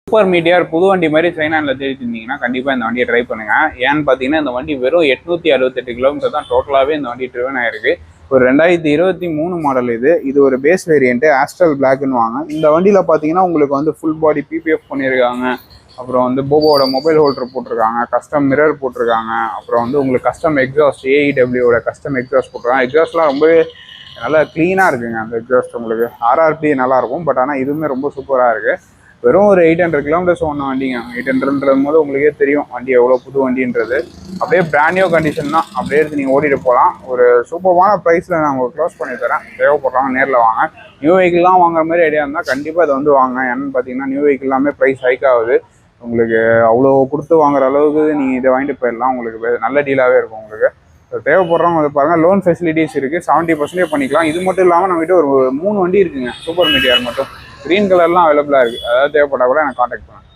Super மீட்டியார் புது வண்டி மாதிரி செகண்ட் தேடிட்டு இருந்தீங்கன்னா கண்டிப்பாக இந்த வண்டியை ட்ரை பண்ணுங்க. ஏன்னு பார்த்தீங்கன்னா இந்த வண்டி வெறும் 868 கிலோமீட்டர் தான் டோட்டலாகவே இந்த வண்டி ட்ரிவன் ஆயிருக்கு. ஒரு 2023 மாடல் இது ஒரு பேஸ் வேரியன்ட் ஆஸ்ட்ரல் பிளாக்னு வாங்க. இந்த வண்டியில் பார்த்தீங்கன்னா உங்களுக்கு வந்து ஃபுல் பாடி பிபிஎஃப் பண்ணியிருக்காங்க. அப்புறம் வந்து போபோட மொபைல் ஹோல்டர் போட்டிருக்காங்க, கஸ்டம் மிரர் போட்டிருக்காங்க. அப்புறம் வந்து உங்களுக்கு கஸ்டம் எக்ஸாஸ்ட் ஏஇடபிள்யூட கஸ்டம் எக்ஸாஸ்ட் போட்டிருக்காங்க. எக்ஸாஸ்ட்லாம் ரொம்பவே நல்லா க்ளீனாக இருக்குங்க. அந்த எக்ஸாஸ்ட் உங்களுக்கு ஆர்ஆர்பி நல்லாயிருக்கும். பட் ஆனால் இதுவுமே ரொம்ப சூப்பராக இருக்குது. வெறும் ஒரு 800 கிலோமீட்டர்ஸ் ஒன்று வண்டிங்க. 800ன்றது போது உங்களுக்கே தெரியும் வண்டி எவ்வளோ புது வண்டின்றது. அப்படியே பிராண்ட் நியூ கண்டிஷன் தான். அப்படியே எடுத்து நீங்கள் ஓடிட்டு போகலாம். ஒரு சூப்பரான ப்ரைஸில் நான் உங்களுக்கு க்ளோஸ் பண்ணி தரேன். தேவைப்படுறாங்க நேரில் வாங்க. நியூ வெஹிக்கிள்லாம் வாங்குற மாதிரி ஐடியா இருந்தால் கண்டிப்பாக இதை வந்து வாங்க. ஏன்னு பார்த்தீங்கன்னா நியூ வெஹிக்கிள் எல்லாமே ப்ரைஸ் ஹைக் ஆகுது. உங்களுக்கு அவ்வளோ கொடுத்து வாங்குற அளவுக்கு நீங்கள் இதை வாங்கிட்டு போயிடலாம். உங்களுக்கு நல்ல டீலாகவே இருக்கும். உங்களுக்கு தேவைப்படுறவங்க வந்து பாருங்கள். லோன் ஃபெசிலிட்டிஸ் இருக்குது. 70% பண்ணிக்கலாம். இது மட்டும் இல்லாமல் நம்மகிட்ட ஒரு 3 வண்டி இருக்குங்க. சூப்பர் மீட்டியார் மட்டும் க்ரீன் கலர்லாம் அவைலபிளாக இருக்குது. அதாவது தேவைப்பட்டா கூட எனக்கு காண்டாக்ட் பண்ணுங்கள்.